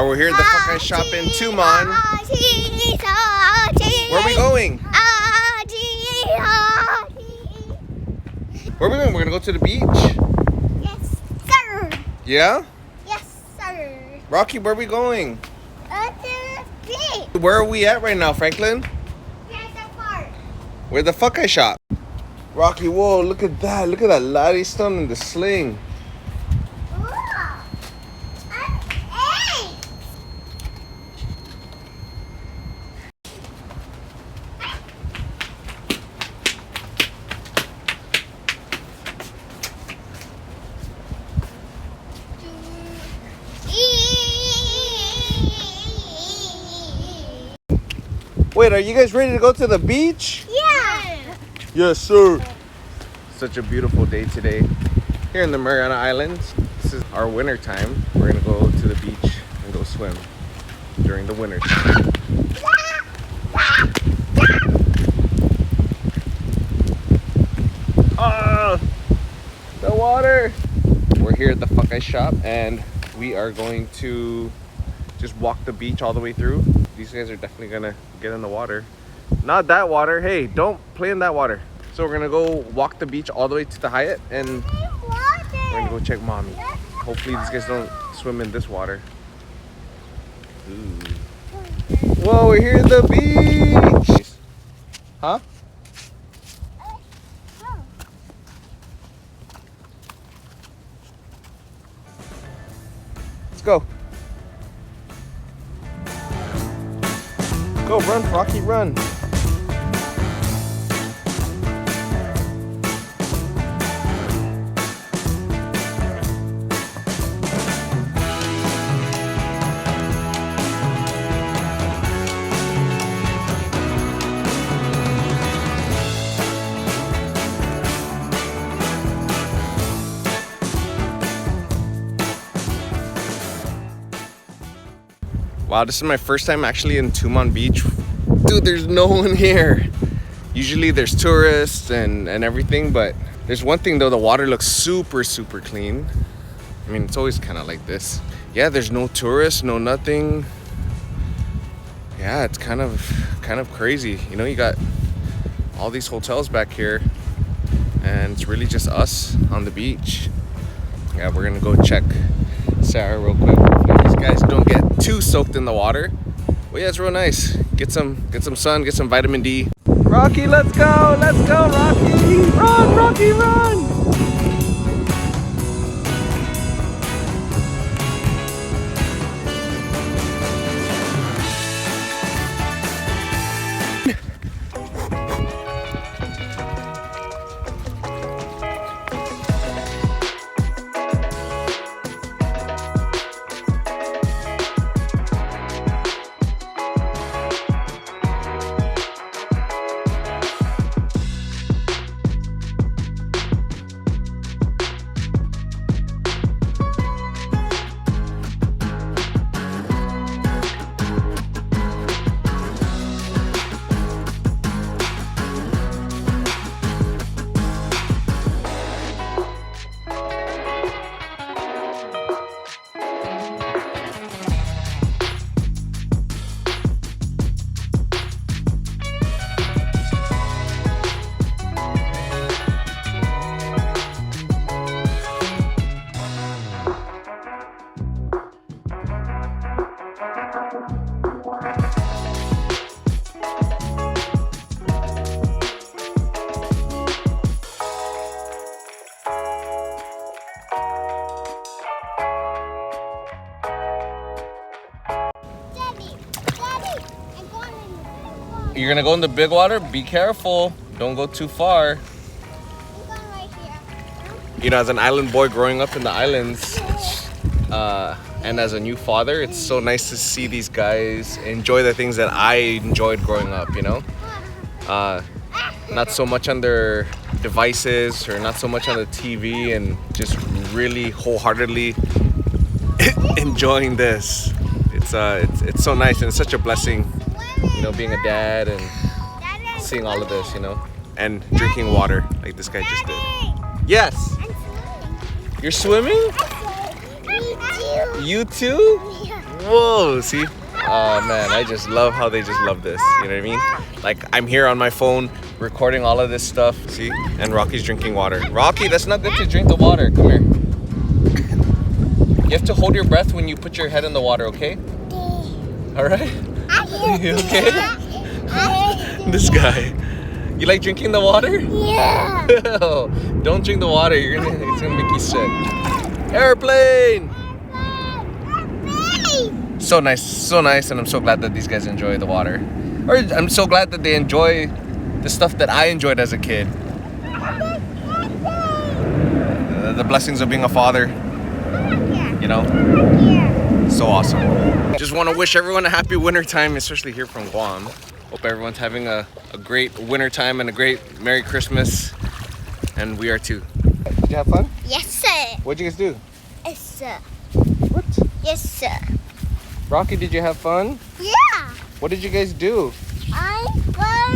Alright, we're here at the Fokai Shop in Tumon. Where are we going? Where are we going? We're gonna go to the beach? Yes, sir. Yeah? Yes, sir. Rocky, where are we going? To the beach. Where are we at right now, Franklin? We're at the park. We're at the Fokai Shop. Rocky, whoa, look at that. Look at that latte stone in the sling. Wait, are you guys ready to go to the beach? Yeah. Yes, sir. Such a beautiful day today here in the Mariana Islands. This is our winter time. We're gonna go to the beach and go swim during the winter time. Ah, the water. We're here at the Fokai Shop and we are going to just walk the beach all the way through. These guys are definitely gonna get in the water. Not that water. Hey, don't play in that water. So we're gonna go walk the beach all the way to the Hyatt and we're gonna go check mommy. Hopefully these guys don't swim in this water. Ooh. Whoa, we're here at the beach. Huh? Let's go. Go, run, Rocky, run. Wow, this is my first time actually in Tumon Beach. Dude, there's no one here. Usually there's tourists and everything, but there's one thing though, the water looks super clean. I mean, it's always kind of like this. Yeah, there's no tourists, no nothing. Yeah, it's kind of crazy. You know, you got all these hotels back here and it's really just us on the beach. Yeah, we're gonna go check Sarah real quick. Hopefully these guys don't get too soaked in the water. Well, yeah, it's real nice. Get some sun, get some vitamin D. Rocky, let's go, Rocky! Run, Rocky, run! You're gonna go in the big water? Be careful. Don't go too far. I'm going right here. You know, as an island boy growing up in the islands, and as a new father, it's so nice to see these guys enjoy the things that I enjoyed growing up, you know? Not so much on their devices or not so much on the TV and just really wholeheartedly enjoying this. It's so nice and it's such a blessing, you know, being a dad and seeing all of this, you know, and drinking water like this guy just did. Yes. I'm swimming. You're swimming? Me too. You too? Yeah. Whoa, see? Oh man, I just love how they just love this. You know what I mean? Like I'm here on my phone recording all of this stuff. See? And Rocky's drinking water. Rocky, that's not good to drink the water. Come here. You have to hold your breath when you put your head in the water, okay? All right? You okay? This guy. You like drinking the water? Yeah. Don't drink the water. It's gonna make you sick. Airplane! So nice, and I'm so glad that these guys enjoy the water. Or I'm so glad that they enjoy the stuff that I enjoyed as a kid. The blessings of being a father. You know? So awesome. Just want to wish everyone a happy winter time, especially here from Guam. Hope everyone's having a great winter time and a great Merry Christmas. And we are too. Did you have fun? Yes, sir. What'd you guys do? Yes, sir. What? Yes, sir. Rocky, did you have fun? Yeah. What did you guys do? I got